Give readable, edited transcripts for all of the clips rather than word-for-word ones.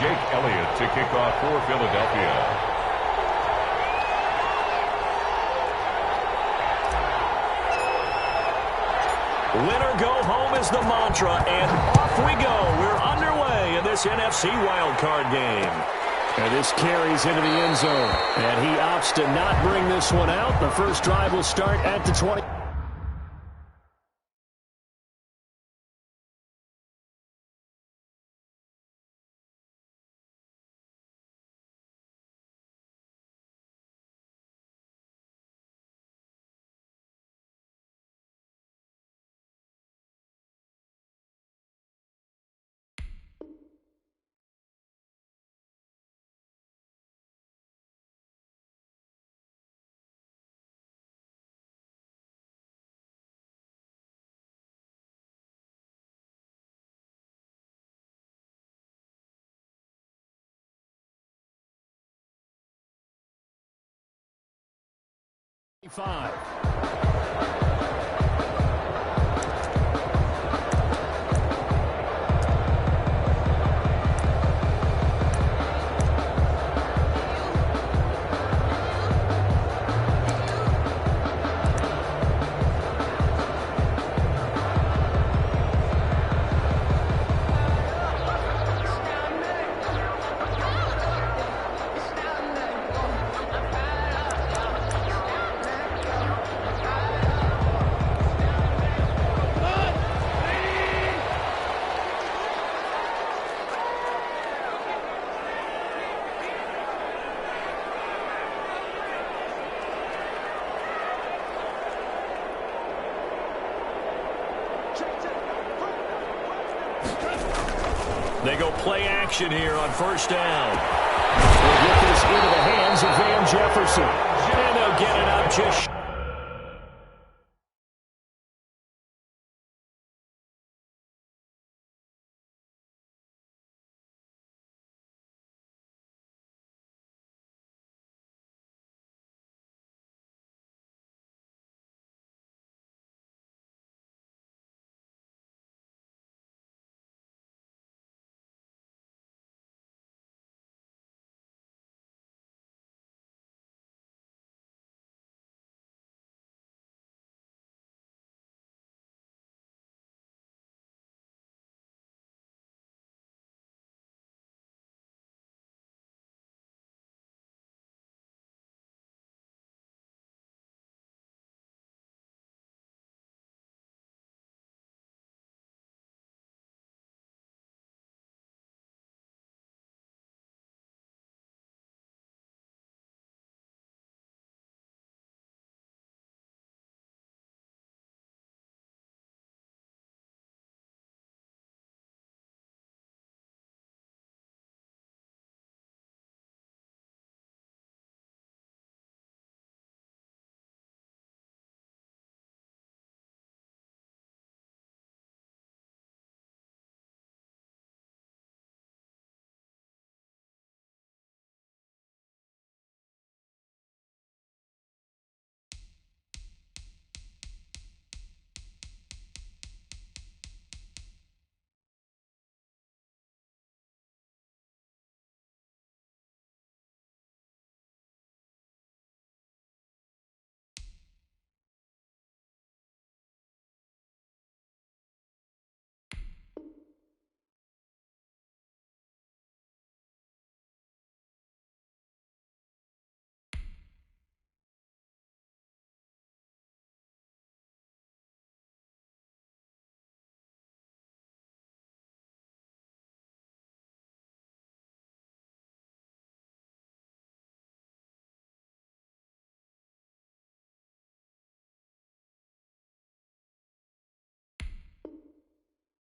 Jake Elliott to kick off for Philadelphia. Winner go home is the mantra, and off we go. We're underway in this NFC wildcard game. And this carries into the end zone. And he opts to not bring this one out. The first drive will start at the 20. Five. They go play action here on first down. They'll get this into the hands of Van Jefferson. And they'll get it up just...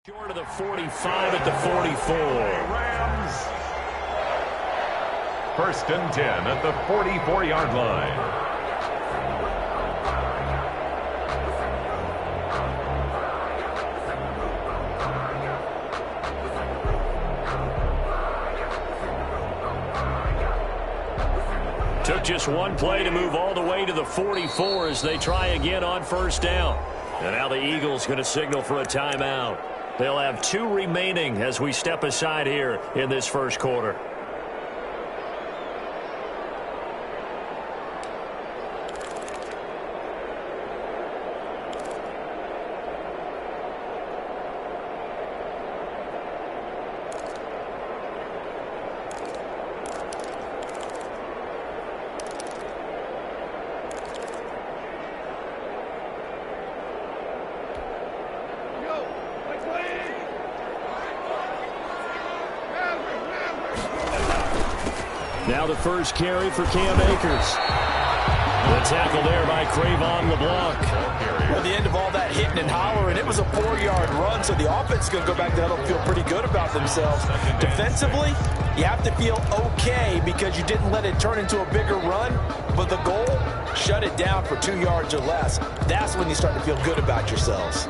Short of the 45 at the 44. Rams. First and 10 at the 44-yard line. Took just one play to move all the way to the 44 as they try again on first down. And now the Eagles going to signal for a timeout. They'll have 2 remaining as we step aside here in this first quarter. Now the first carry for Cam Akers. The tackle there by Crayvon LeBlanc. At the end of all that hitting and hollering, it was a 4-yard run, so the offense is going to go back to huddle and feel pretty good about themselves. Defensively, you have to feel okay because you didn't let it turn into a bigger run, but the goal, shut it down for 2 yards or less. That's when you start to feel good about yourselves.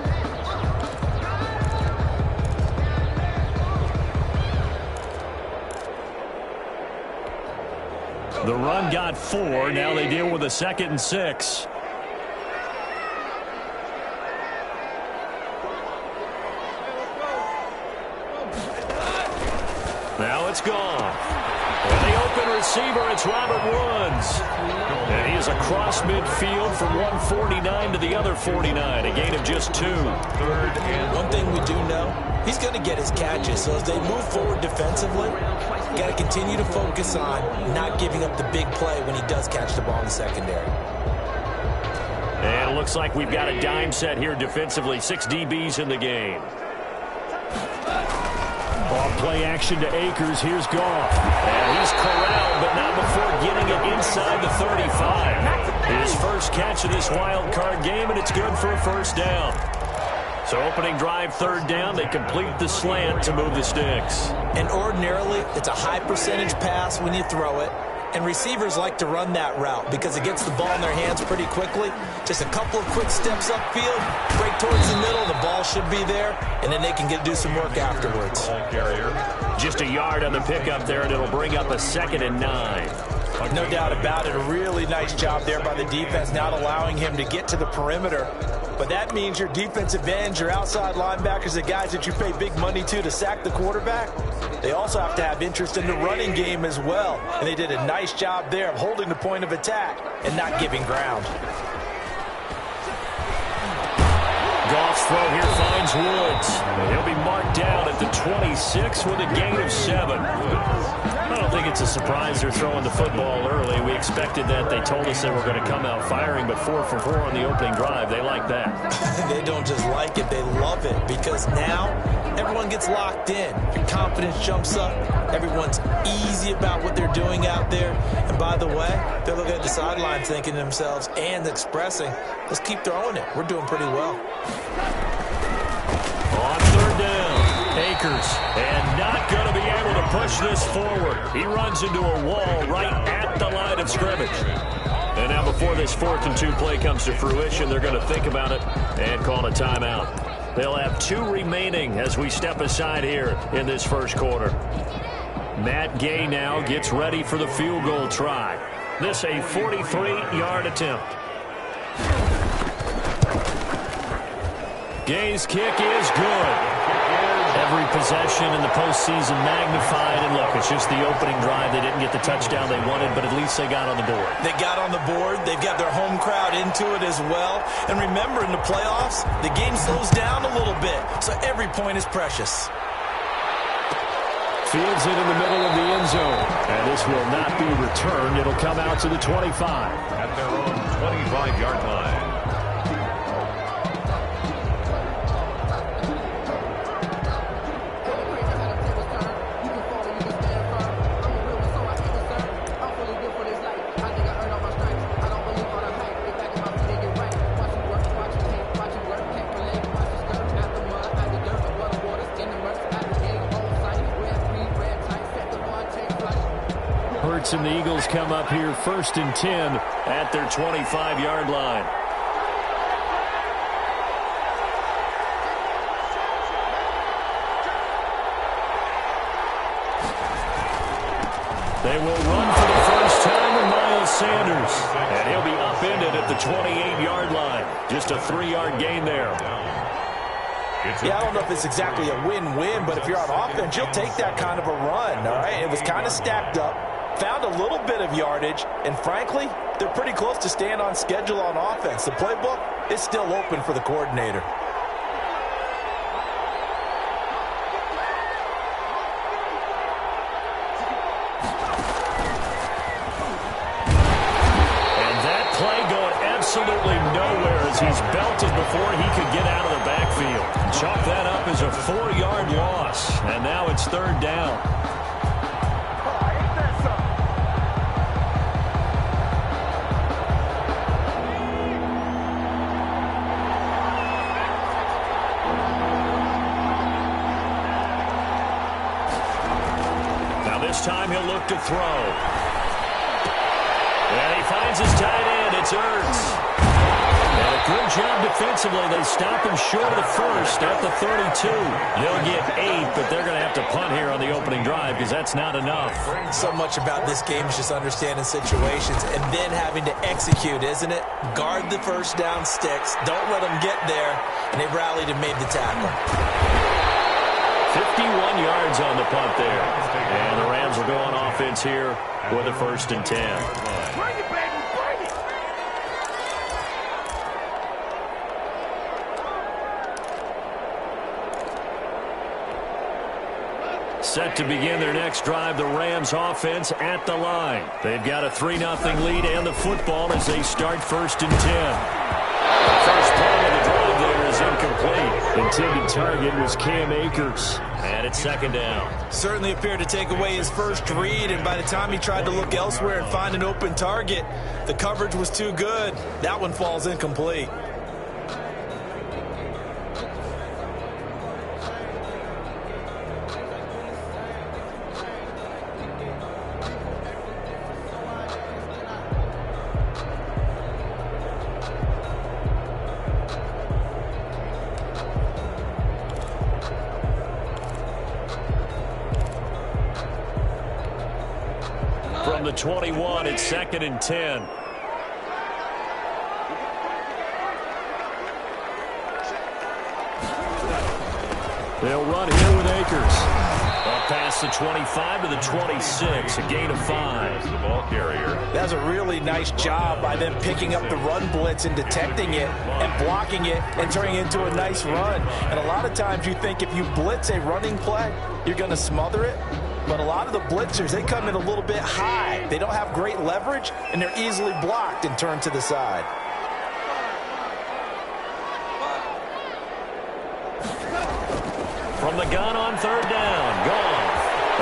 The run got 4. Now they deal with a 2nd and 6. Now it's gone. And the open receiver, it's Robert Woods. And he is across midfield from 149 to the other 49. A gain of just 2. One thing we do know, he's going to get his catches. So as they move forward defensively, you got to continue to focus on not giving up the big play when he does catch the ball in the secondary. And it looks like we've got a dime set here defensively. 6 DBs in the game. Off play action to Akers. Here's Goff. And he's corralled, but not before getting it inside the 35. His first catch of this wild card game, and it's good for a first down. So opening drive, 3rd down. They complete the slant to move the sticks. And ordinarily, it's a high percentage pass when you throw it. And receivers like to run that route because it gets the ball in their hands pretty quickly. Just a couple of quick steps upfield, break towards the middle, the ball should be there, and then they can do some work afterwards. Just a yard on the pickup there, and it'll bring up a 2nd and 9. No doubt about it. A really nice job there by the defense, not allowing him to get to the perimeter. But that means your defensive ends, your outside linebackers, the guys that you pay big money to sack the quarterback, they also have to have interest in the running game as well. And they did a nice job there of holding the point of attack and not giving ground. Goff's throw here finds Woods. He'll be marked down at the 26 with a gain of 7. I don't think it's a surprise they're throwing the football early. We expected that. They told us they were going to come out firing, but 4 for 4 on the opening drive. They like that. They don't just like it, they love it, because now everyone gets locked in. Your confidence jumps up. Everyone's easy about what they're doing out there. And by the way, they're looking at the sideline thinking to themselves and expressing, let's keep throwing it. We're doing pretty well. On 3rd down, Akers, and not going to be able to push this forward. He runs into a wall right at the line of scrimmage. And now before this 4th and 2 play comes to fruition, they're going to think about it and call a timeout. They'll have 2 remaining as we step aside here in this first quarter. Matt Gay now gets ready for the field goal try. This a 43-yard attempt. Gay's kick is good. Every possession in the postseason magnified. And look, it's just the opening drive. They didn't get the touchdown they wanted, but at least they got on the board. They got on the board. They've got their home crowd into it as well. And remember, in the playoffs, the game slows down a little bit, so every point is precious. Fields it in the middle of the end zone. And this will not be returned. It'll come out to the 25. At their own 25-yard line. And the Eagles come up here 1st and 10 at their 25-yard line. They will run for the first time with Miles Sanders. And he'll be upended at the 28-yard line. Just a 3-yard gain there. Yeah, I don't know if it's exactly a win-win, but if you're on offense, you'll take that kind of a run, all right? It was kind of stacked up, found a little bit of yardage, and frankly, they're pretty close to staying on schedule on offense. The playbook is still open for the coordinator. Absolutely nowhere as he's belted before he could get out of the backfield. Chalk that up as a 4-yard loss, and now it's 3rd down. Now this time he'll look to throw. And he finds his tight end. It's Ertz. And a good job defensively. They stop him short of the first at the 32. They'll get 8, but they're going to have to punt here on the opening drive because that's not enough. So much about this game is just understanding situations and then having to execute, isn't it? Guard the first down sticks. Don't let them get there. And they rallied and made the tackle. 51 yards on the punt there. And the Rams will go on offense here with a 1st and 10. Bring it, baby, bring it. Set to begin their next drive, the Rams offense at the line. They've got a 3-0 lead and the football as they start 1st and 10. The first play of the drive there is incomplete. Intended target was Cam Akers. And it's 2nd down. Certainly appeared to take away his first read, and by the time he tried to look elsewhere and find an open target, the coverage was too good. That one falls incomplete. From the 21, it's 2nd and 10. They'll run here with Akers. Up past the 25 to the 26, a gain of 5. The ball carrier. That's a really nice job by them picking up the run blitz and detecting it and blocking it and turning it into a nice run. And a lot of times you think if you blitz a running play, you're going to smother it. But a lot of the blitzers, they come in a little bit high. They don't have great leverage, and they're easily blocked and turned to the side. From the gun on 3rd down, gone.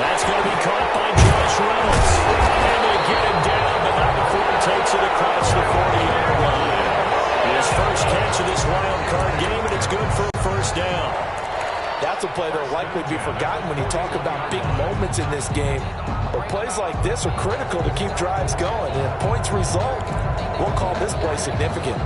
That's going to be caught by Josh Reynolds. And they get him down, but not before he takes it across the 40-yard line. His first catch of this wild card game, and it's good for a 1st down. That's a play that will likely be forgotten when you talk about big moments in this game. But plays like this are critical to keep drives going. And if points result, we'll call this play significant.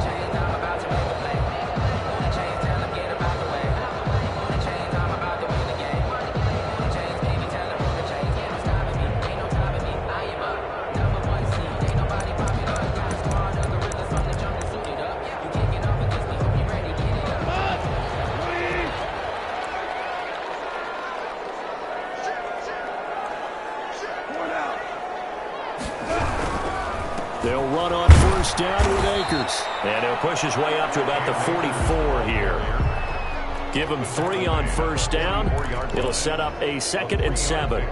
They'll run on 1st down with Akers. And he'll push his way up to about the 44 here. Give him 3 on 1st down. It'll set up a 2nd and 7.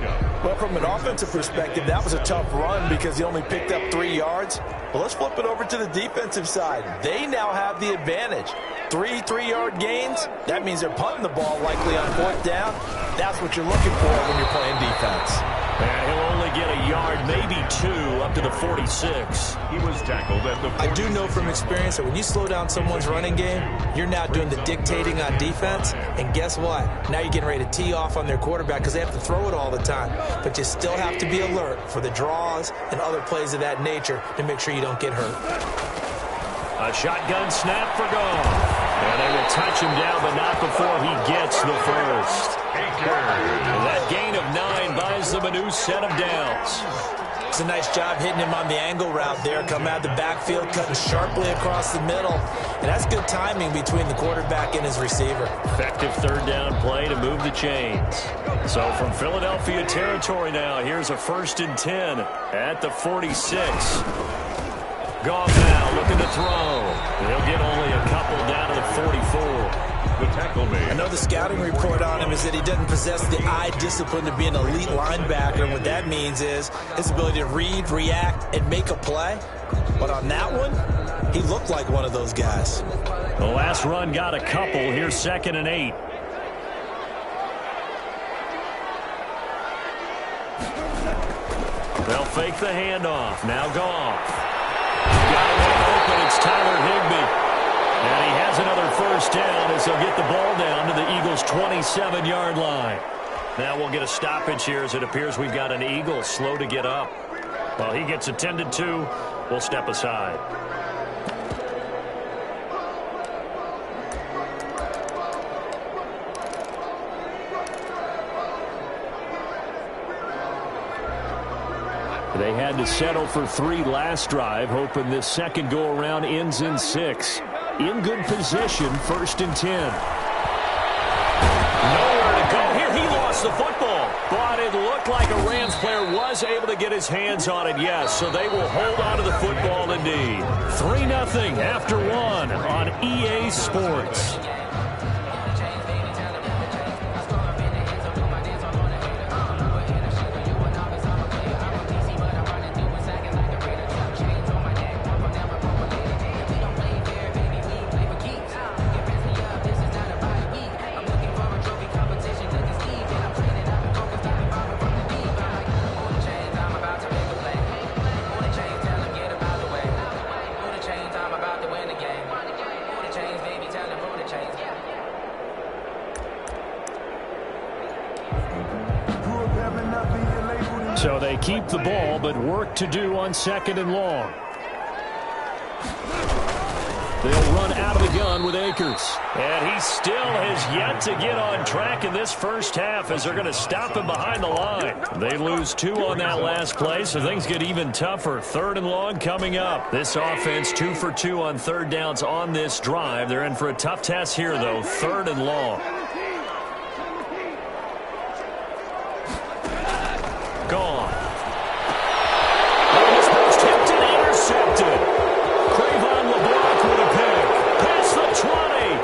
Well, from an offensive perspective, that was a tough run because he only picked up 3 yards. But let's flip it over to the defensive side. They now have the advantage. 3 3-yard gains. That means they're punting the ball likely on 4th down. That's what you're looking for when you're playing defense. And he'll only get a yard, maybe 2, up to the 46. He was tackled at the 46. I do know from experience that when you slow down someone's running game, you're now doing the dictating on defense. And guess what? Now you're getting ready to tee off on their quarterback because they have to throw it all the time. But you still have to be alert for the draws and other plays of that nature to make sure you don't get hurt. A shotgun snap for goal. And they will touch him down, but not before he gets the first. And that gain of 9 buys them a new set of downs. It's a nice job hitting him on the angle route there. Come out of the backfield, cutting sharply across the middle. And that's good timing between the quarterback and his receiver. Effective third down play to move the chains. So from Philadelphia territory now, here's a 1st and 10 at the 46. Goff now looking to throw. He'll get only a couple down to the 44. The tackle made. I know the scouting report on him is that he doesn't possess the eye discipline to be an elite linebacker. And what that means is his ability to read, react, and make a play. But on that one, he looked like one of those guys. The last run got a couple. Here's 2nd and 8. They'll fake the handoff. Now Goff. Got him open. It's Tyler Higbee. And he has another 1st down as they'll get the ball down to the Eagles' 27-yard line. Now we'll get a stoppage here as it appears we've got an Eagle slow to get up. While he gets attended to, we'll step aside. They had to settle for 3 last drive, hoping this second go-around ends in 6. In good position, 1st and 10. Nowhere to go here. He lost the football. But it looked like a Rams player was able to get his hands on it, yes. So they will hold on to the football indeed. 3-0 after 1 on EA Sports. So they keep the ball, but work to do on 2nd and long. They'll run out of the gun with Akers. And he still has yet to get on track in this first half as they're going to stop him behind the line. They lose 2 on that last play, so things get even tougher. 3rd and long coming up. This offense 2 for 2 on 3rd downs on this drive. They're in for a tough test here, though. 3rd and long. Gone. Oh, this one's tipped and intercepted. Cravon LeBlanc with a pick. Past the 20.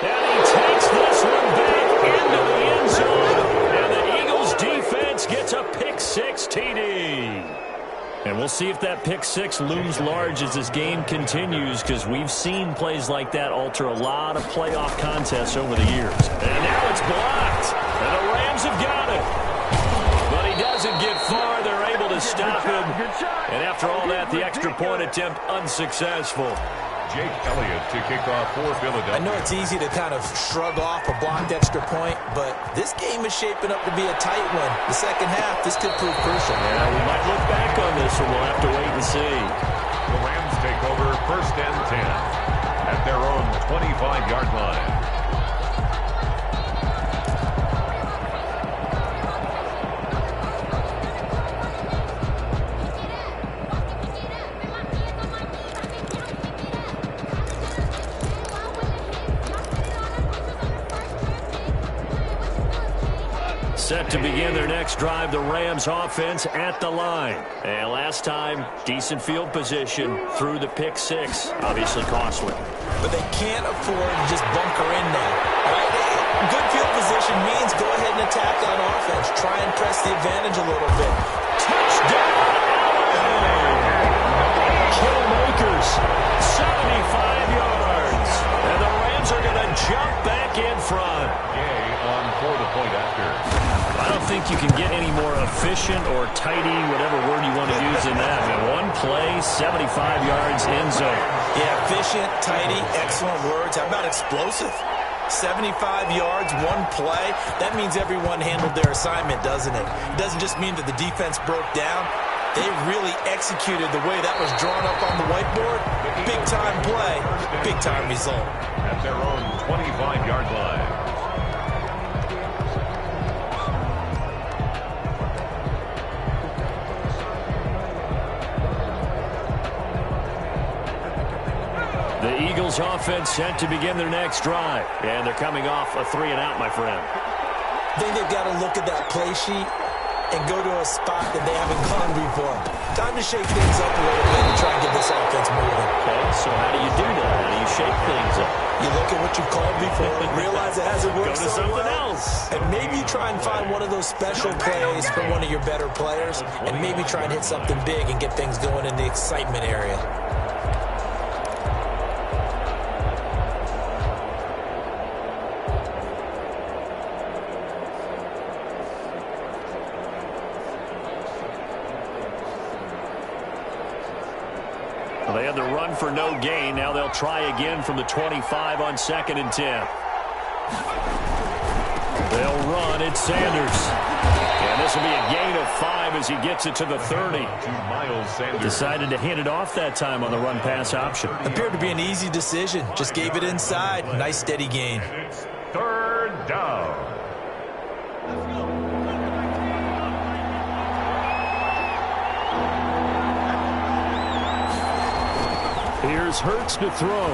And he takes this one back into the end zone. And the Eagles defense gets a pick 6 TD. And we'll see if that pick 6 looms large as this game continues, because we've seen plays like that alter a lot of playoff contests over the years. And now it's blocked. And the Rams have got it. But he doesn't get far. They're able to stop him. And after all that, the extra point attempt unsuccessful. Jake Elliott to kick off for Philadelphia. I know it's easy to kind of shrug off a blocked extra point, but this game is shaping up to be a tight one. The second half, this could prove crucial. Yeah, we might look back on this one. We'll have to wait and see. The Rams take over 1st and 10 at their own 25-yard line. Set to begin their next drive, the Rams offense at the line. And last time, decent field position through the pick 6. Obviously costly. But they can't afford to just bunker in now. Right? Good field position means go ahead and attack on offense. Try and press the advantage a little bit. Touchdown! Cam Akers, 75 yards. And the Rams are going to jump back in front. Gay on for the point after. I don't think you can get any more efficient or tidy, whatever word you want to use in that. One play, 75 yards, end zone. Yeah, efficient, tidy, excellent words. How about explosive? 75 yards, one play. That means everyone handled their assignment, doesn't it? It doesn't just mean that the defense broke down. They really executed the way that was drawn up on the whiteboard. Big-time play, big-time result. At their own 25-yard line. The Eagles offense set to begin their next drive. And they're coming off a 3-and-out, my friend. I think they've got to look at that play sheet and go to a spot that they haven't gone before. Time to shake things up a little bit and try and get this offense moving. Okay, so how do you do that? How do you shake things up? You look at what you called before, realize it hasn't worked Go to something else. and maybe you try and find one of those special plays from one of your better players, and maybe try and hit something big and get things going in the excitement area. They had the run for no gain. Now they'll try again from the 25 on 2nd and 10. They'll run. It's Sanders. And this will be a gain of 5 as he gets it to the 30. Miles Sanders. Decided to hit it off that time on the run-pass option. Appeared to be an easy decision. Just gave it inside. Nice, steady gain. It's 3rd down. Here's Hurts to throw.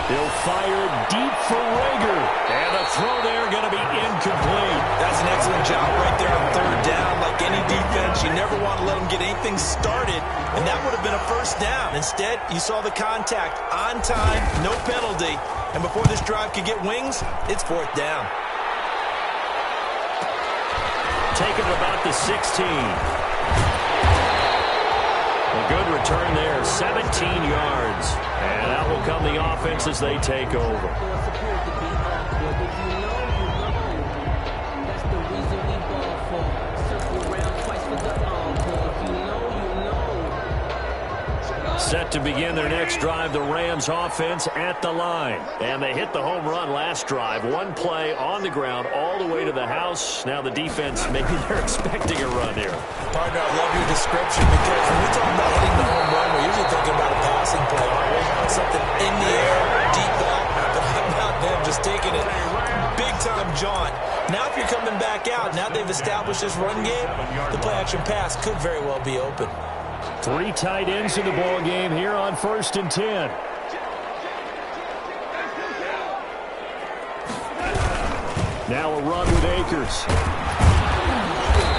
He'll fire deep for Rager. And the throw there going to be incomplete. That's an excellent job right there on 3rd down. Like any defense, you never want to let them get anything started, and that would have been a 1st down. Instead, you saw the contact on time, no penalty, and before this drive could get wings, it's 4th down. Taken about the 16. A good return there, 17 yards. And out will come the offense as they take over. Set to begin their next drive, the Rams offense at the line. And they hit the home run last drive. One play on the ground all the way to the house. Now the defense, maybe they're expecting a run here. Partner, I love your description because when we talk about hitting the home run, we're usually thinking about a passing play, aren't we? Something in the air, deep back, but how about them just taking it big-time jaunt. Now if you're coming back out, now they've established this run game, the play-action pass could very well be open. 3 tight ends in the ball game here on 1st and 10. Now a run with Akers.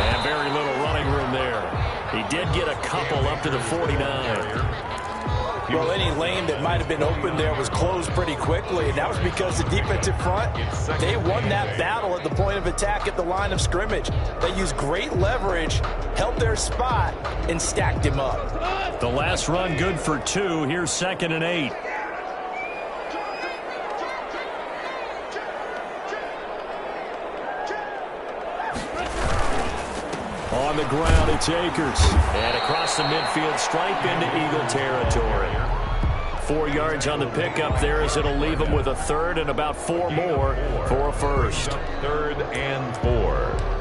And very little running room there. He did get a couple up to the 49. Well, any lane that might have been open there was closed pretty quickly, and that was because the defensive front, they won that battle at the point of attack at the line of scrimmage. They used great leverage, held their spot, and stacked him up. The last run good for 2. Here's 2nd and 8. On the ground, it's Akers. And across the midfield stripe into Eagle territory. 4 yards on the pickup there as it'll leave him with a 3rd and about 4 more for a 1st. 3rd and 4.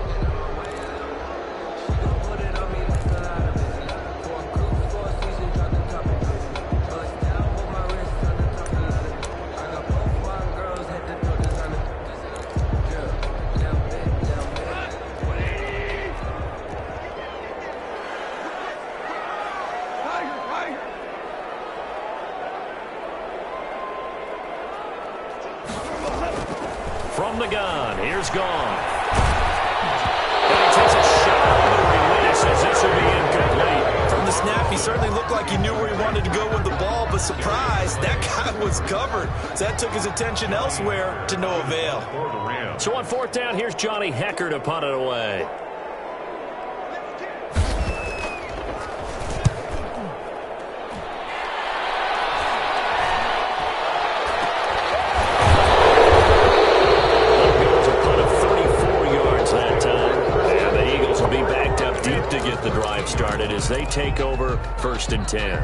From the gun, here's Gone. And he takes a shot on the release as this will be incomplete. From the snap, he certainly looked like he knew where he wanted to go with the ball, but surprise, that guy was covered. So that took his attention elsewhere to no avail. So on 4th down, here's Johnny Hecker to punt it away. To get the drive started as they take over 1st and 10.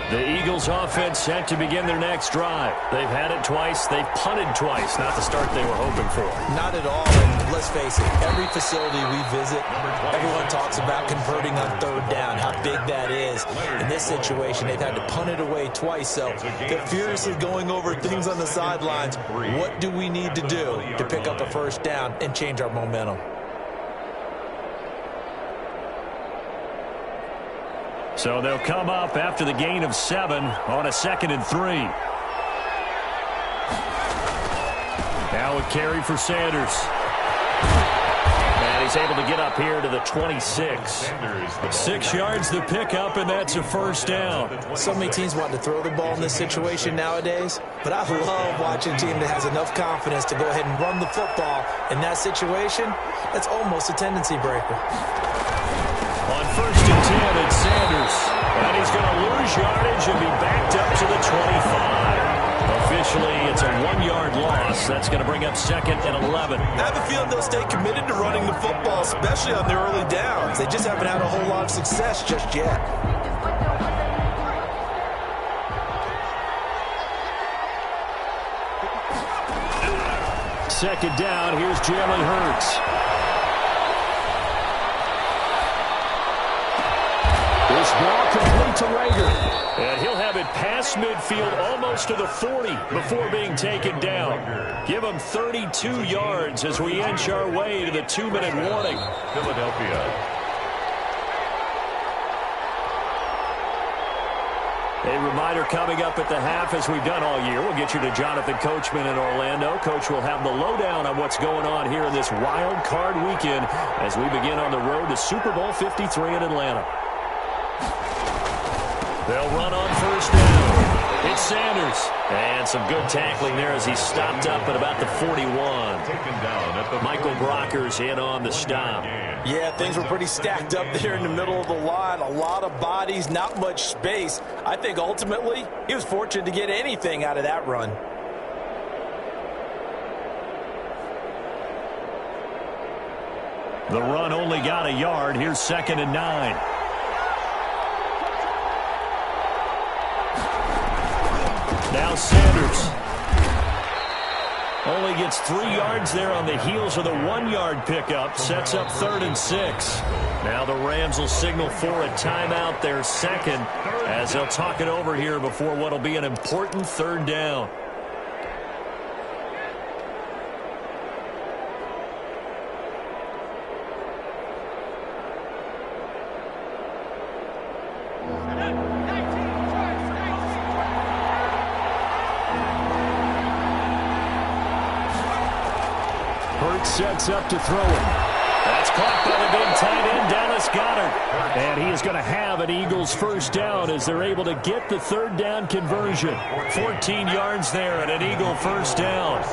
The Eagles offense set to begin their next drive. They've had it twice. They've punted twice. Not the start they were hoping for. Not at all. And let's face it, every facility we visit, everyone talks about converting on third down, how big that is. In this situation, they've had to punt it away twice. So they're furiously going over things on the sidelines. What do we need to do to pick up a first down and change our momentum? So they'll come up after the gain of 7 on a 2nd and 3. Now a carry for Sanders. And he's able to get up here to the 26. 6 yards the pickup, and that's a first down. So many teams want to throw the ball in this situation nowadays, but I love watching a team that has enough confidence to go ahead and run the football. In that situation, that's almost a tendency breaker. On 1st and 10, it's Sanders. And he's going to lose yardage and be backed up to the 25. Officially, it's a 1-yard loss. That's going to bring up 2nd and 11. I have a feeling they'll stay committed to running the football, especially on the early downs. They just haven't had a whole lot of success just yet. Second down, here's Jalen Hurts. This ball complete to Rager. And he'll have it past midfield almost to the 40 before being taken down. Give him 32 yards as we inch our way to the 2-minute warning. Philadelphia. A reminder coming up at the half, as we've done all year. We'll get you to Jonathan Coachman in Orlando. Coach will have the lowdown on what's going on here in this wild card weekend as we begin on the road to Super Bowl 53 in Atlanta. They'll run on first down. It's Sanders. And some good tackling there as he stopped up at about the 41. Michael Brocker's in on the stop. Yeah, things were pretty stacked up there in the middle of the line. A lot of bodies, not much space. I think ultimately he was fortunate to get anything out of that run. The run only got a yard. Here's 2nd and 9. Now Sanders only gets 3 yards there on the heels of the 1-yard pickup. Sets up 3rd and 6. Now the Rams will signal for a timeout, their second, as they'll talk it over here before what will be an important 3rd down. Sets up to throw it. That's caught by the big tight end, Dallas Goedert. And he is going to have an Eagles first down as they're able to get the 3rd down conversion. 14 yards there and an Eagle first down.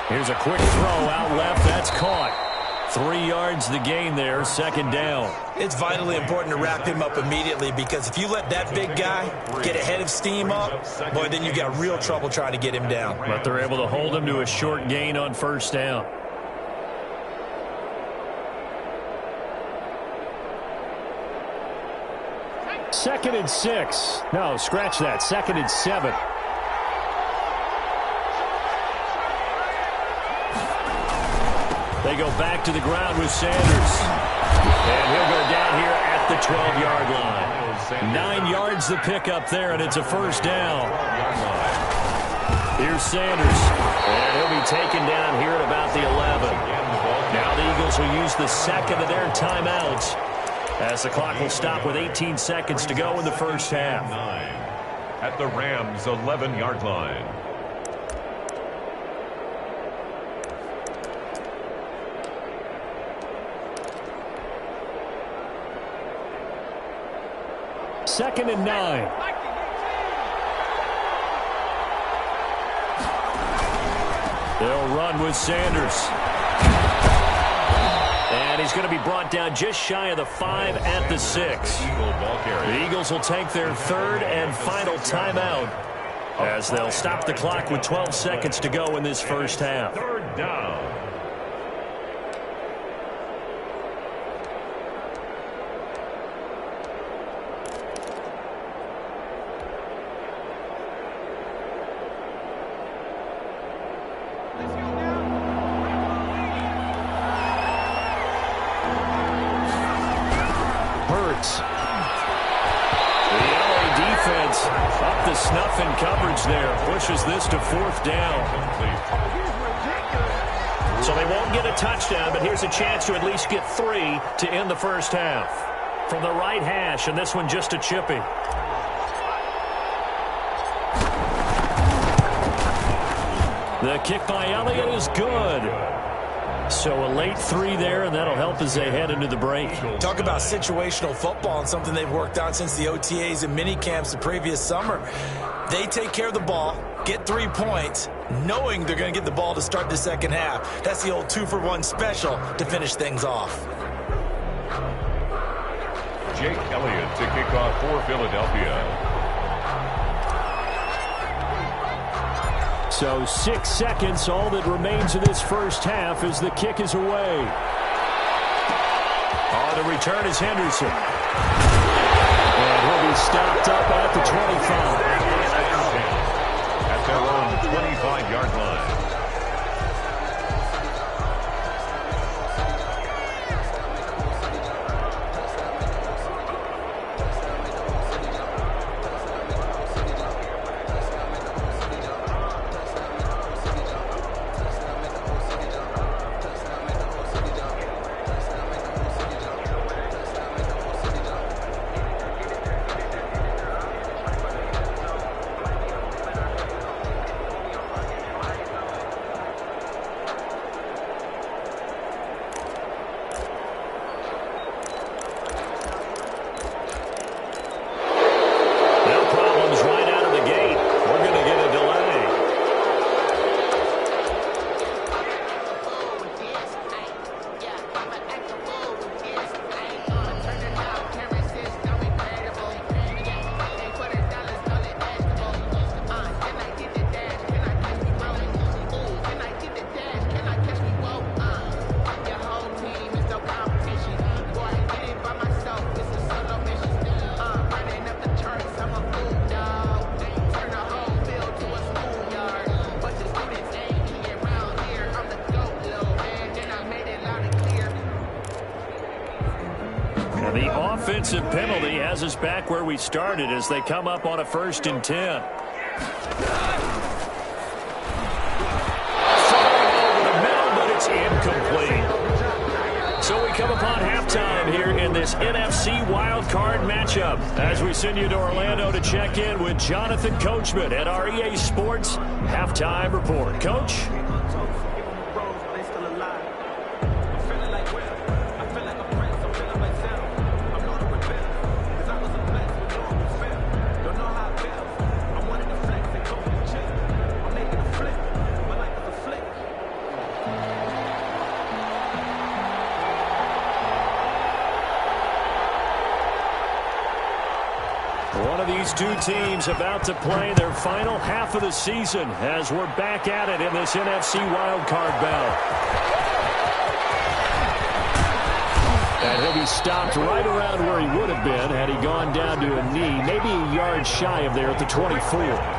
Here's a quick throw out left. That's caught. 3 yards the gain there, 2nd down. It's vitally important to wrap him up immediately, because if you let that big guy get ahead of steam up, boy, then you got real trouble trying to get him down. But they're able to hold him to a short gain on first down. Second and 6. No, scratch that. 2nd and 7. They go back to the ground with Sanders. And he'll go down here at the 12-yard line. 9 yards the pickup there, and it's a first down. Here's Sanders. And he'll be taken down here at about the 11. Now the Eagles will use the second of their timeouts as the clock will stop with 18 seconds to go in the first half. At the Rams' 11-yard line. Second and 9. They'll run with Sanders. And he's going to be brought down just shy of the 5 at the 6. The Eagles will take their 3rd and final timeout as they'll stop the clock with 12 seconds to go in this first half. 3rd down. yards. The LA defense up to snuff in coverage there. Pushes this to 4th down. So they won't get a touchdown, but here's a chance to at least get 3 to end the first half. From the right hash, and this one just a chippy. The kick by Elliott is good. So a late 3 there, and that'll help as they head into the break. Talk about situational football and something they've worked on since the OTAs and mini camps the previous summer. They take care of the ball, get 3 points, knowing they're going to get the ball to start the second half. That's the old 2-for-1 special to finish things off. Jake Elliott to kick off for Philadelphia. So 6 seconds, all that remains in this first half as the kick is away. On the return is Henderson. And he'll be stopped up at the 25. At their own 25-yard line. Offensive penalty has us back where we started as they come up on a 1st and 10. Firing over the middle, but it's incomplete. So we come upon halftime here in this NFC wildcard matchup as we send you to Orlando to check in with Jonathan Coachman at our EA Sports Halftime Report. Coach? One of these two teams about to play their final half of the season as we're back at it in this NFC wildcard bout. And he'll be stopped right around where he would have been had he gone down to a knee, maybe a yard shy of there at the 24.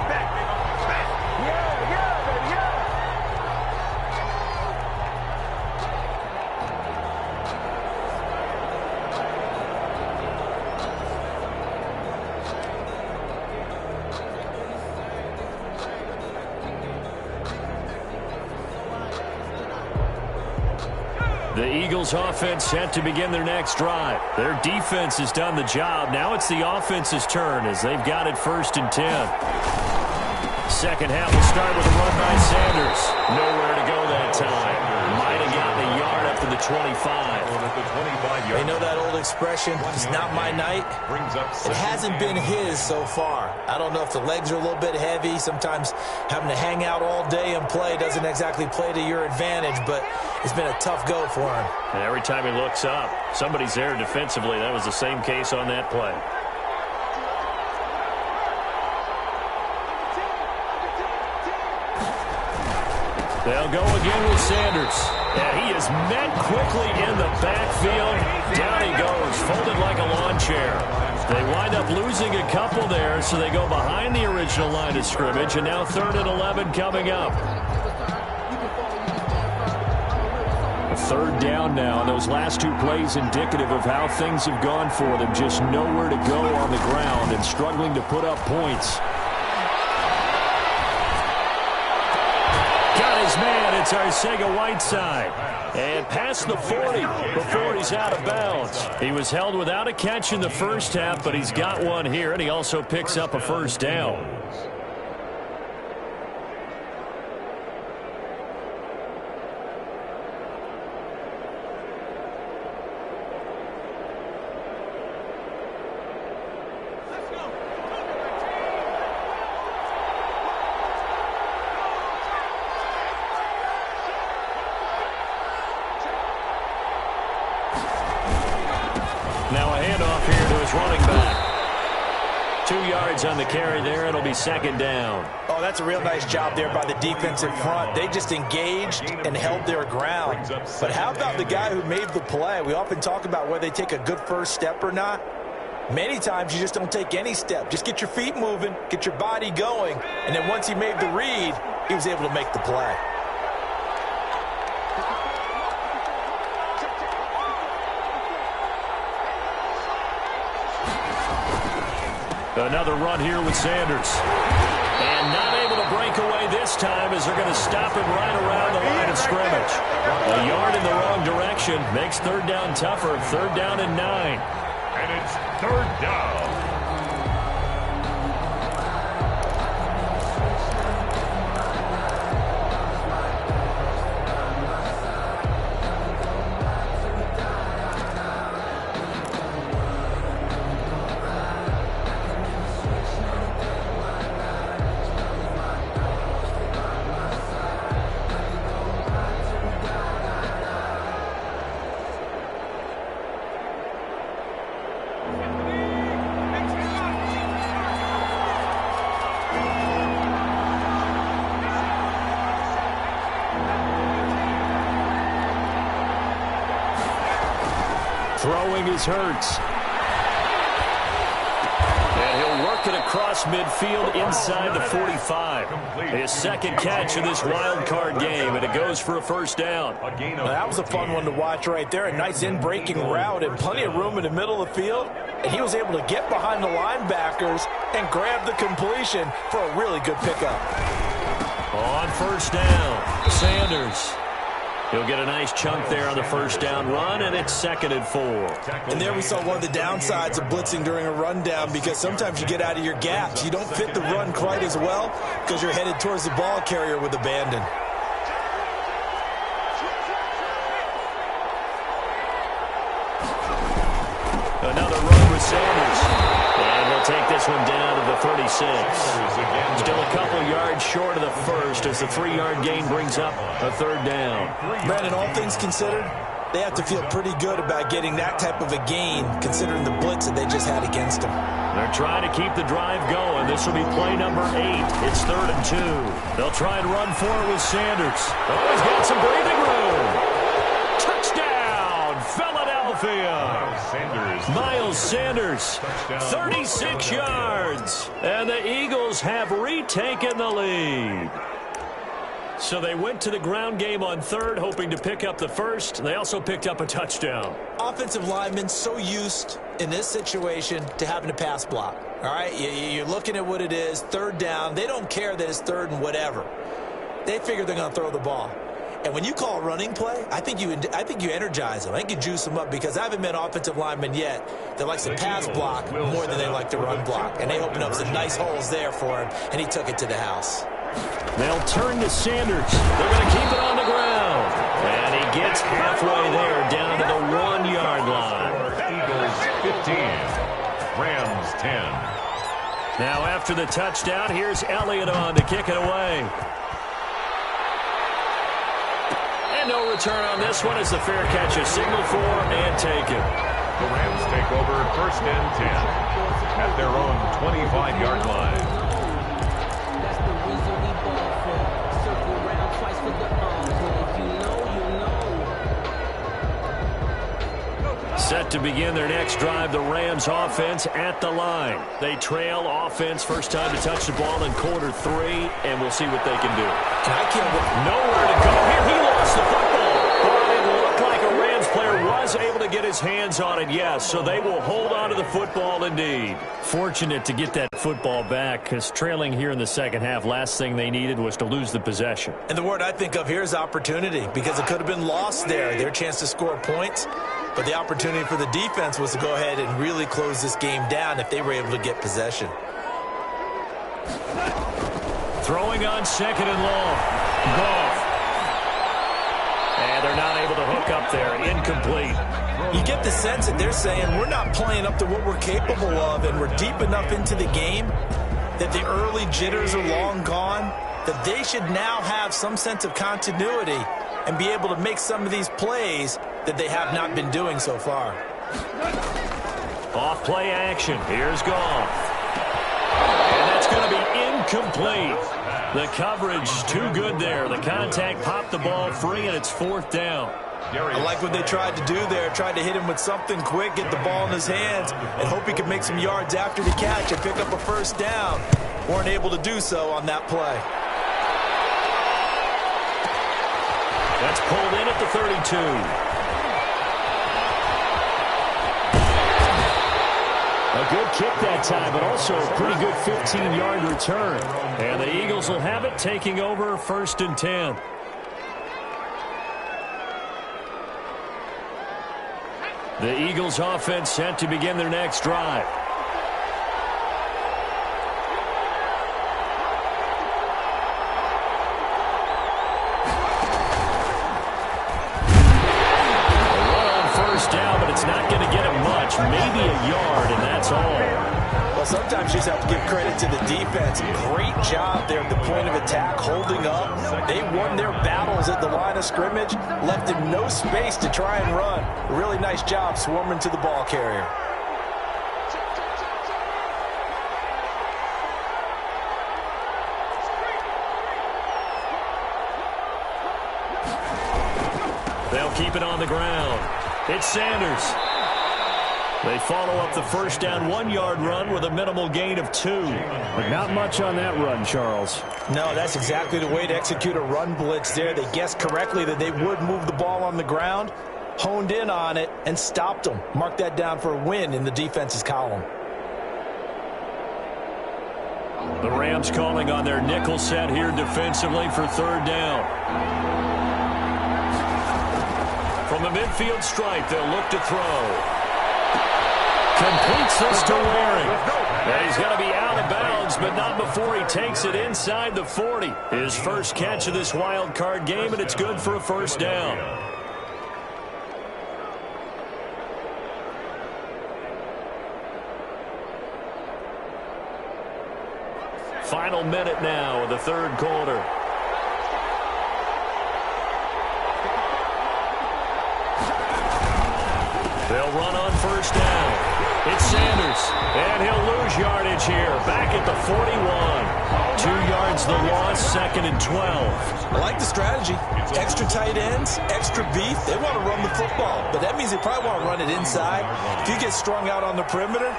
The Eagles offense set to begin their next drive. Their defense has done the job. Now it's the offense's turn as they've got it 1st and 10. Second half will start with a run by Sanders. Nowhere to go that time. Might have gotten a yard up to the 25. They know that old expression, it's not my night. It hasn't been his so far. I don't know if the legs are a little bit heavy. Sometimes having to hang out all day and play doesn't exactly play to your advantage, but it's been a tough go for him. And every time he looks up, somebody's there defensively. That was the same case on that play. They'll go again with Sanders. And he is met quickly in the backfield. Down he goes, folded like a lawn chair. They wind up losing a couple there, so they go behind the original line of scrimmage, and now 3rd and 11 coming up. third down now, and those last two plays indicative of how things have gone for them. Just nowhere to go on the ground and struggling to put up points. Got his man. It's Arcega-Whiteside. And past the 40 before he's out of bounds. He was held without a catch in the first half, but he's got one here, and he also picks up a first down. Now a handoff here to his running back. 2 yards on the carry there. It'll be second down. Oh, that's a real nice job there by the defensive front. They just engaged and held their ground. But how about the guy who made the play? We often talk about whether they take a good first step or not. Many times you just don't take any step. Just get your feet moving, get your body going, and then once he made the read, he was able to make the play. Another run here with Sanders. And not able to break away this time as they're going to stop him right around the line of scrimmage. A yard in the wrong direction makes third down tougher. Third down and 9. And it's third down. Throwing is Hurts. And he'll work it across midfield inside the 45. His second catch of this wild card game, and it goes for a first down. Well, that was a fun one to watch right there. A nice in-breaking route and plenty of room in the middle of the field. And he was able to get behind the linebackers and grab the completion for a really good pickup. On first down, Sanders. He'll get a nice chunk there on the first down run, and it's 2nd and 4. And there we saw one of the downsides of blitzing during a rundown, because sometimes you get out of your gaps. You don't fit the run quite as well because you're headed towards the ball carrier with abandon. Another run with Sanders. And he'll take this one down to the 36. Still a couple yards short of the first as the 3-yard gain brings up a third down. Brandon, all things considered, they have to feel pretty good about getting that type of a gain, considering the blitz that they just had against them. They're trying to keep the drive going. This will be play number 8. It's 3rd and 2. They'll try and run for it with Sanders. Oh, he's got some breathing room. Touchdown, Philadelphia. Miles Sanders, 36 yards. And the Eagles have retaken the lead. So they went to the ground game on third, hoping to pick up the first. They also picked up a touchdown. Offensive linemen so used in this situation to having to pass block. All right, you're looking at what it is, third down. They don't care that it's third and whatever. They figure they're going to throw the ball. And when you call a running play, I think you energize them. I think you juice them up, because I haven't met offensive linemen yet that likes to pass block more than they like to run block. And they opened up some nice holes there for him, and he took it to the house. They'll turn to Sanders. They're going to keep it on the ground. And he gets halfway there, down to the 1-yard line. Eagles 15, Rams 10. Now after the touchdown, here's Elliott on to kick it away. And no return on this one as the fair catch is signaled for and taken. The Rams take over 1st and 10 at their own 25-yard line. Set to begin their next drive, the Rams offense at the line. They trail offense, first time to touch the ball in quarter 3, and we'll see what they can do. I can't wait. Nowhere to go here. He lost the football. But it looked was able to get his hands on it, yes, so they will hold on to the football indeed. Fortunate to get that football back, because trailing here in the second half, last thing they needed was to lose the possession. And the word I think of here is opportunity, because it could have been lost there, their chance to score points. But the opportunity for the defense was to go ahead and really close this game down if they were able to get possession. Throwing on second and long. Goff. And they're not able to hook up there. Incomplete. You get the sense that they're saying we're not playing up to what we're capable of, and we're deep enough into the game that the early jitters are long gone, that they should now have some sense of continuity and be able to make some of these plays that they have not been doing so far. Off play action. Here's Goff. And that's going to be incomplete. The coverage too good there. The contact popped the ball free, and it's fourth down. I like what they tried to do there. Tried to hit him with something quick, get the ball in his hands, and hope he could make some yards after the catch and pick up a first down. Weren't able to do so on that play. That's pulled in at the 32. A good kick that time, but also a pretty good 15-yard return. And the Eagles will have it, taking over first and 10. The Eagles offense set to begin their next drive. A run on first down, but it's not going to get him much. Maybe a yard, and that's all. Well, sometimes you just have to give credit to the defense. Great job there at the point of attack, holding up. They won their battles at the line of scrimmage, left them no space to try and run. Really nice job swarming to the ball carrier. They'll keep it on the ground. It's Sanders. They follow up the first down 1-yard run with a minimal gain of 2. But not much on that run, Charles. No, that's exactly the way to execute a run blitz there. They guessed correctly that they would move the ball on the ground, honed in on it, and stopped them. Mark that down for a win in the defense's column. The Rams calling on their nickel set here defensively for third down. From the midfield stripe, they'll look to throw. Completes this to Waring. And he's going to be out of bounds, but not before he takes it inside the 40. His first catch of this wild card game, and it's good for a first down. Final minute now of the third quarter. They'll run on first down. It's Sanders, and he'll lose yardage here. Back at the 41. 2 yards the loss, second and 12. I like the strategy. Extra tight ends, extra beef. They want to run the football, but that means they probably want to run it inside. If you get strung out on the perimeter,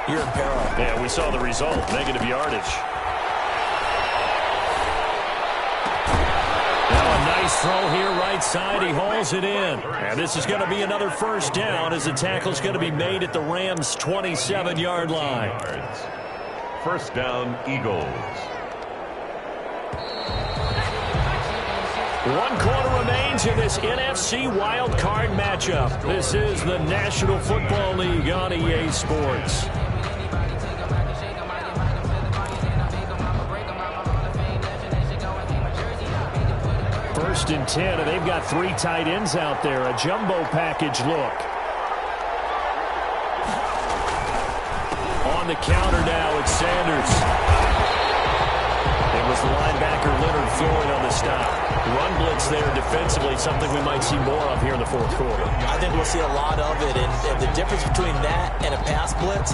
you're in peril. Yeah, we saw the result, negative yardage. Nice throw here, right side. He hauls it in. And this is going to be another first down as the tackle's going to be made at the Rams' 27-yard line. First down, Eagles. 1 quarter remains in this NFC wild card matchup. This is the National Football League on EA Sports. First and 10, and they've got 3 tight ends out there. A jumbo package look. On the counter now, it's Sanders. It was the linebacker Leonard Floyd on the stop. Run blitz there defensively, something we might see more of here in the fourth quarter. I think we'll see a lot of it, and the difference between that and a pass blitz,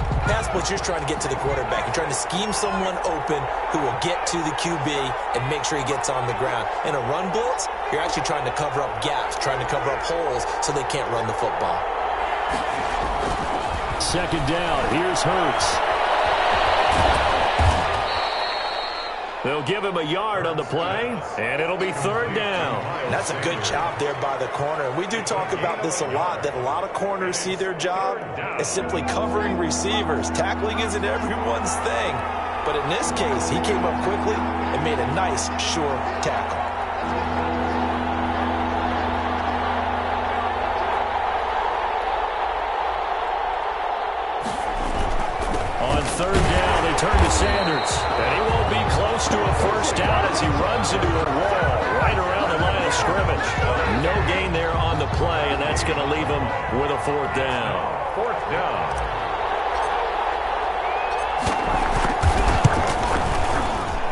you're just trying to get to the quarterback. You're trying to scheme someone open who will get to the QB and make sure he gets on the ground. In a run blitz, you're actually trying to cover up gaps, trying to cover up holes so they can't run the football. Second down, here's Hurts. They'll give him a yard on the play, and it'll be third down. That's a good job there by the corner. We do talk about this a lot, that a lot of corners see their job as simply covering receivers. Tackling isn't everyone's thing. But in this case, he came up quickly and made a nice, sure tackle. On third down, they turn to Sanders. And he won't be close to a first down as he runs into a wall right around the line of scrimmage. No gain there on the play, and that's going to leave him with a fourth down. Fourth down.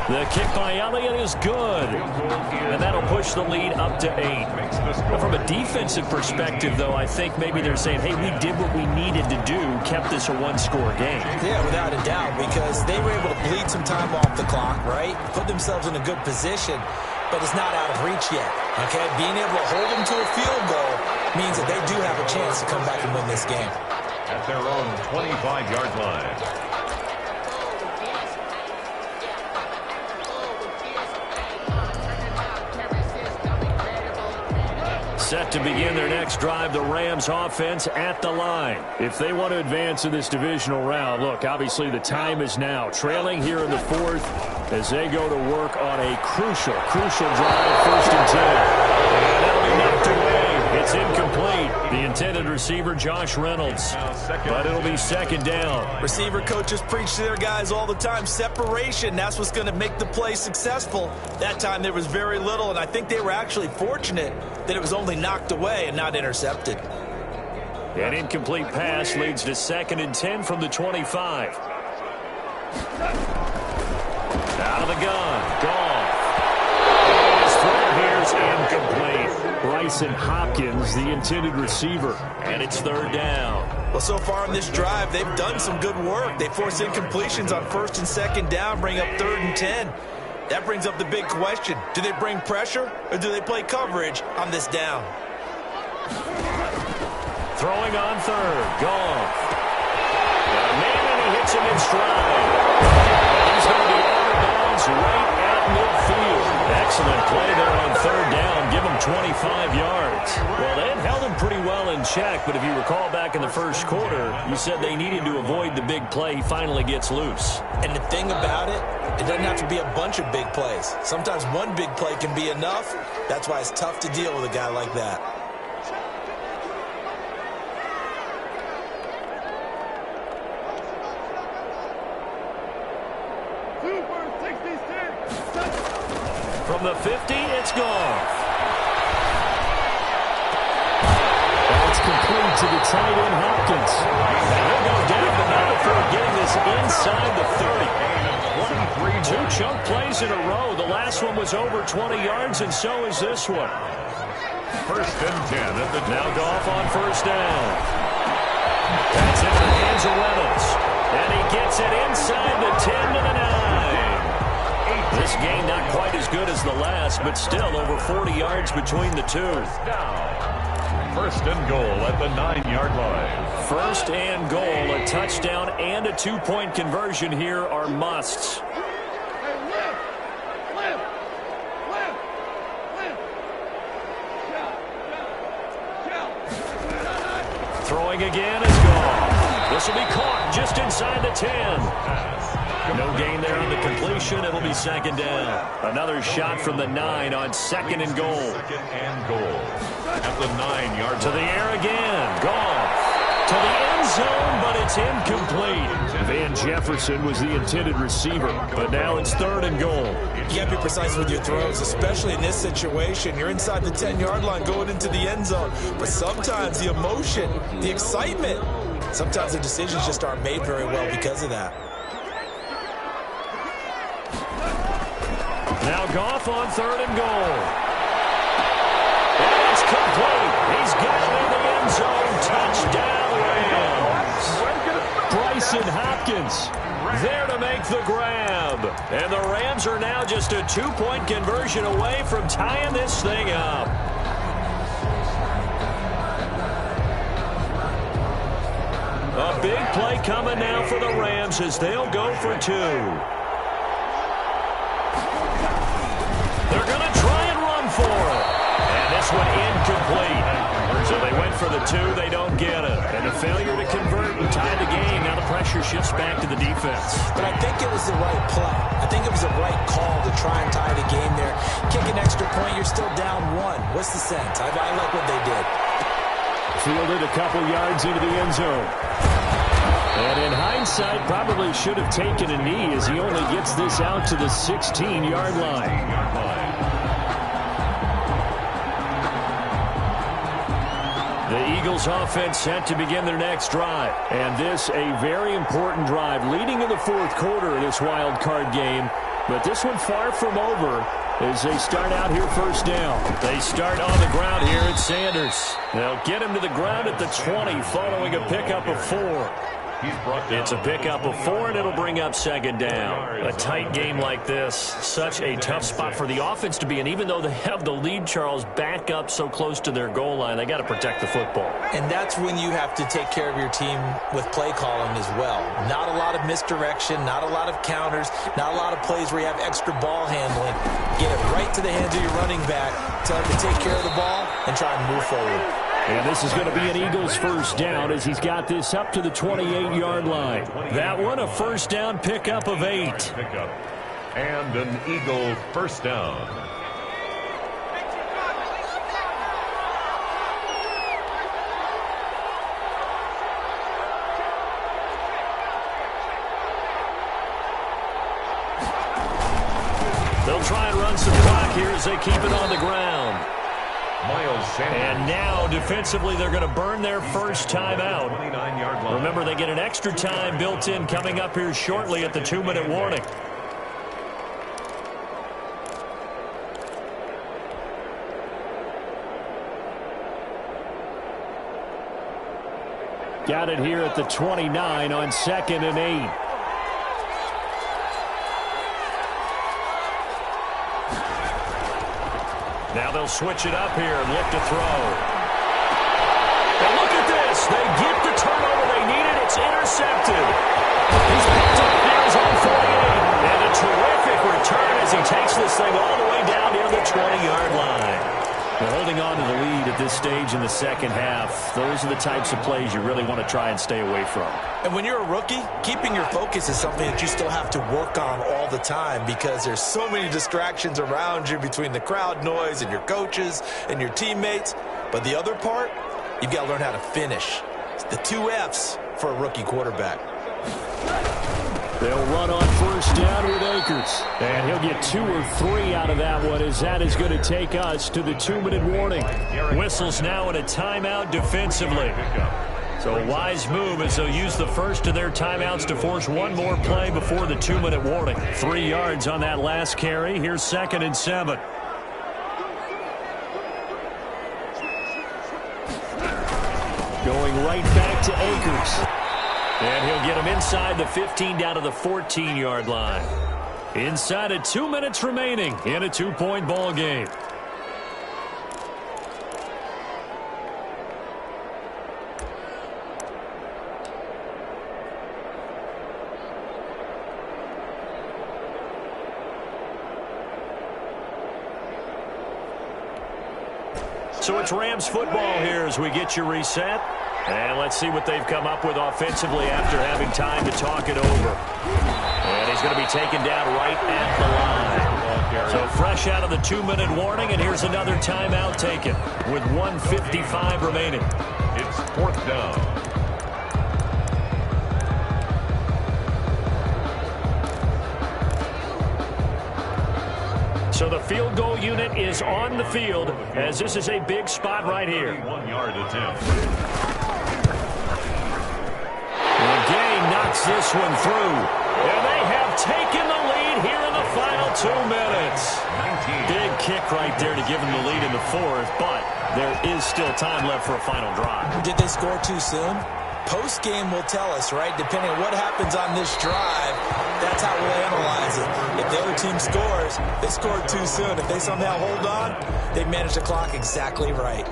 The kick by Elliott is good, and that'll push the lead up to 8. But from a defensive perspective, though, I think maybe they're saying, hey, we did what we needed to do, kept this a one-score game. Yeah, without a doubt, because they were able to bleed some time off the clock, right? Put themselves in a good position, but it's not out of reach yet, okay? Being able to hold them to a field goal means that they do have a chance to come back and win this game. At their own 25-yard line. Set to begin their next drive, the Rams offense at the line. If they want to advance in this divisional round, look, obviously the time is now. Trailing here in the fourth as they go to work on a crucial drive, 1st and 10. And that'll be knocked away. It's incomplete. The intended receiver, Josh Reynolds. But it'll be 2nd down. Receiver coaches preach to their guys all the time. Separation, that's what's going to make the play successful. That time there was very little, and I think they were actually fortunate that it was only knocked away and not intercepted. An incomplete pass leads to 2nd and 10 from the 25. Out of the gun. Goff. His throw here's incomplete. Bryson Hopkins, the intended receiver. And it's 3rd down. Well, so far in this drive, they've done some good work. They force incompletions on 1st and 2nd down, bring up 3rd and 10. That brings up the big question. Do they bring pressure or do they play coverage on this down? Throwing on 3rd. Goff. Got a man and he hits him in stride. He's going to be out of bounds right at midfield. Excellent play there on 3rd down. Give him 25 yards. Well, they had held him pretty well in check, but if you recall back in the first quarter, you said they needed to avoid the big play. He finally gets loose. And the thing about it, it doesn't have to be a bunch of big plays. Sometimes one big play can be enough. That's why it's tough to deal with a guy like that. From the 50, it's Goff. It's complete to the tight end, Hopkins. And he'll go down the middle before getting this inside the 30. 2 chunk plays in a row. The last one was over 20 yards, and so is this one. 1st and 10 at the now Goff on 1st down. That's into the hands of Reynolds. And he gets it inside the 10 to the 9. This game not quite as good as the last, but still over 40 yards between the two. 1st and goal at the 9-yard line. 1st and goal, a touchdown and a 2-point conversion here are musts. Throwing again is Goff. This will be caught just inside the 10. No gain there on the completion. It'll be 2nd down. Another shot from the 9 on 2nd and goal. 2nd and goal at the 9-yard to the air again. Goff to the end zone, but it's incomplete. Van Jefferson was the intended receiver, but now it's 3rd and goal. You got to be precise with your throws, especially in this situation. You're inside the 10-yard line going into the end zone, but sometimes the emotion, the excitement, sometimes the decisions just aren't made very well because of that. Now Goff on 3rd and goal. And it's complete. He's got it in the end zone. Touchdown, Rams. Bryson Hopkins there to make the grab. And the Rams are now just a 2-point conversion away from tying this thing up. A big play coming now for the Rams as they'll go for 2. They're going to try and run for it. And this one incomplete. So they went for the 2. They don't get it. And a failure to convert and tie the game. Now the pressure shifts back to the defense. But I think it was the right play. I think it was the right call to try and tie the game there. Kick an extra point, you're still down 1. What's the sense? I like what they did. Fielded a couple yards into the end zone. And in hindsight, probably should have taken a knee as he only gets this out to the 16-yard line. The Eagles offense set to begin their next drive. And this a very important drive leading in the fourth quarter of this wild card game. But this one far from over as they start out here first down. They start on the ground here at Sanders. They'll get him to the ground at the 20 following a pickup of 4. It's a pickup of 4, and it'll bring up second down. A tight game like this, such a tough spot for the offense to be in. Even though they have the lead, Charles, back up so close to their goal line, they got to protect the football. And that's when you have to take care of your team with play calling as well. Not a lot of misdirection, not a lot of counters, not a lot of plays where you have extra ball handling. Get it right to the hands of your running back, tell him to take care of the ball, and try and move forward. And this is going to be an Eagles first down as he's got this up to the 28-yard line. That one, a first down pickup of 8. And an Eagle first down. They'll try and run some clock here as they keep it on the ground. And now, defensively, they're going to burn their first time out. Remember, they get an extra time built in coming up here shortly at the 2-minute warning. Got it here at the 29 on 2nd and 8. Now they'll switch it up here and look to throw. And look at this. They get the turnover they needed. It's intercepted. He's picked up near his own 48. And a terrific return as he takes this thing all the way down near the 20-yard line. They're holding on to the lead at this stage in the second half. Those are the types of plays you really want to try and stay away from. And when you're a rookie, keeping your focus is something that you still have to work on all the time because there's so many distractions around you between the crowd noise and your coaches and your teammates. But the other part, you've got to learn how to finish. It's the 2 F's for a rookie quarterback. They'll run on first down with Akers. And he'll get 2 or 3 out of that one as that is going to take us to the 2-minute warning. Whistles now in a timeout defensively. So a wise move as they'll use the first of their timeouts to force one more play before the 2-minute warning. 3 yards on that last carry. Here's 2nd and 7. Going right back to Akers. And he'll get him inside the 15 down to the 14-yard line. Inside of 2 minutes remaining in a 2-point ball game. So it's Rams football here as we get you reset. And let's see what they've come up with offensively after having time to talk it over. And he's going to be taken down right at the line. So fresh out of the 2-minute warning, and here's another timeout taken with 1:55 remaining. It's 4th down. So the field goal unit is on the field as this is a big spot right here. 1-yard attempt. Knocks this one through. And they have taken the lead here in the final 2 minutes. Big kick right there to give them the lead in the 4th, but there is still time left for a final drive. Did they score too soon? Post-game will tell us, right? Depending on what happens on this drive, that's how we'll analyze it. If the other team scores, they scored too soon. If they somehow hold on, they manage the clock exactly right.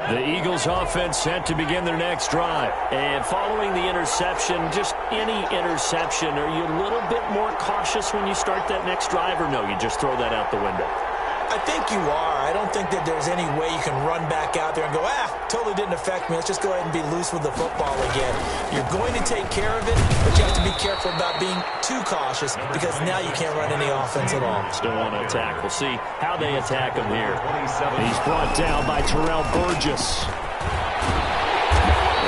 The Eagles offense set to begin their next drive. And following the interception, just any interception, are you a little bit more cautious when you start that next drive, or no, you just throw that out the window? I think you are. I don't think that there's any way you can run back out there and go, totally didn't affect me. Let's just go ahead and be loose with the football again. You're going to take care of it, but you have to be careful about being too cautious because now you can't run any offense at all. Still want to attack. We'll see how they attack him here. He's brought down by Terrell Burgess.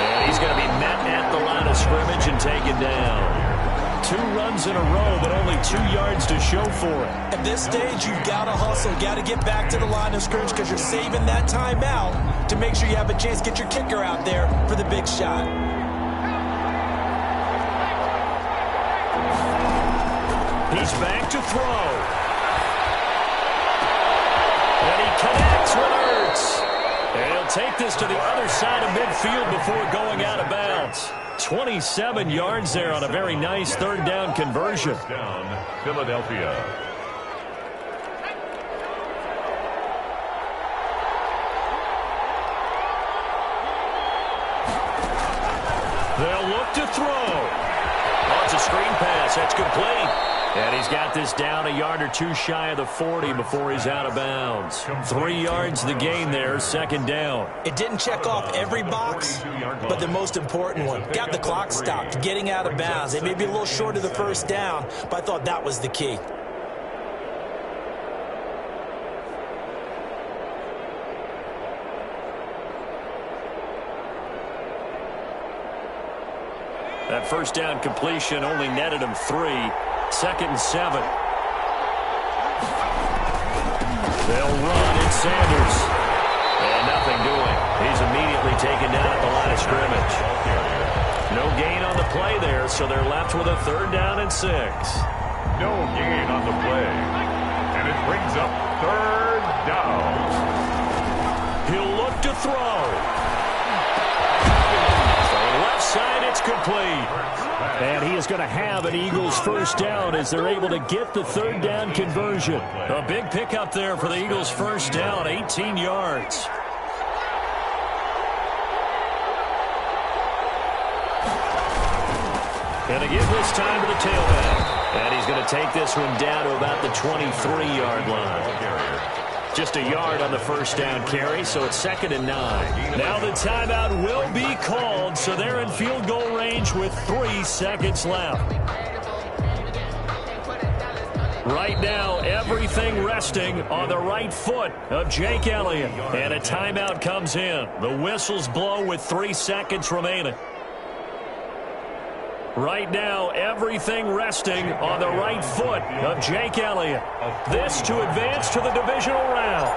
And he's going to be met at the line of scrimmage and taken down. 2 runs in a row, but only 2 yards to show for it. At this stage, you've got to hustle, got to get back to the line of scrimmage because you're saving that timeout to make sure you have a chance to get your kicker out there for the big shot. He's back to throw. And he connects with Ertz. And he'll take this to the other side of midfield before going out of bounds. 27 yards there on a very nice third down conversion. Down, Philadelphia. They'll look to throw. Oh, it's a screen pass. That's complete. And he's got this down a yard or 2 shy of the 40 before he's out of bounds. 3 yards the gain there, second down. It didn't check off every box, but the most important one. Got the clock stopped, getting out of bounds. They may be a little short of the first down, but I thought that was the key. That first down completion only netted him 3. 2nd and 7. They'll run. It's Sanders. And nothing doing. He's immediately taken down at the line of scrimmage. No gain on the play there, so they're left with a 3rd down and 6. No gain on the play. And it brings up 3rd down. He'll look to throw. Left side, it's complete. And he is going to have an Eagles first down as they're able to get the 3rd down conversion. A big pickup there for the Eagles first down, 18 yards. And again this time to the tailback. And he's going to take this one down to about the 23-yard line. Just a yard on the first down carry, so it's 2nd and 9. Now the timeout will be called, so they're in field goal range with 3 seconds left. Right now, everything resting on the right foot of Jake Elliott. And a timeout comes in. The whistles blow with 3 seconds remaining. Right now, everything resting on the right foot of Jake Elliott. This to advance to the divisional round.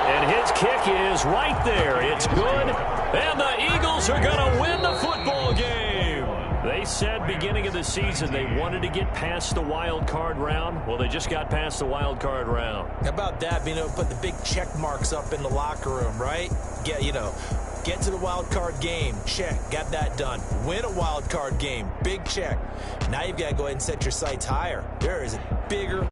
And his kick is right there. It's good. And the Eagles are going to win the football game. They said beginning of the season they wanted to get past the wild card round. Well, they just got past the wild card round. How about that, being able to put the big check marks up in the locker room, right? Get to the wild card game. Check. Got that done. Win a wild card game. Big check. Now you've got to go ahead and set your sights higher. There is a bigger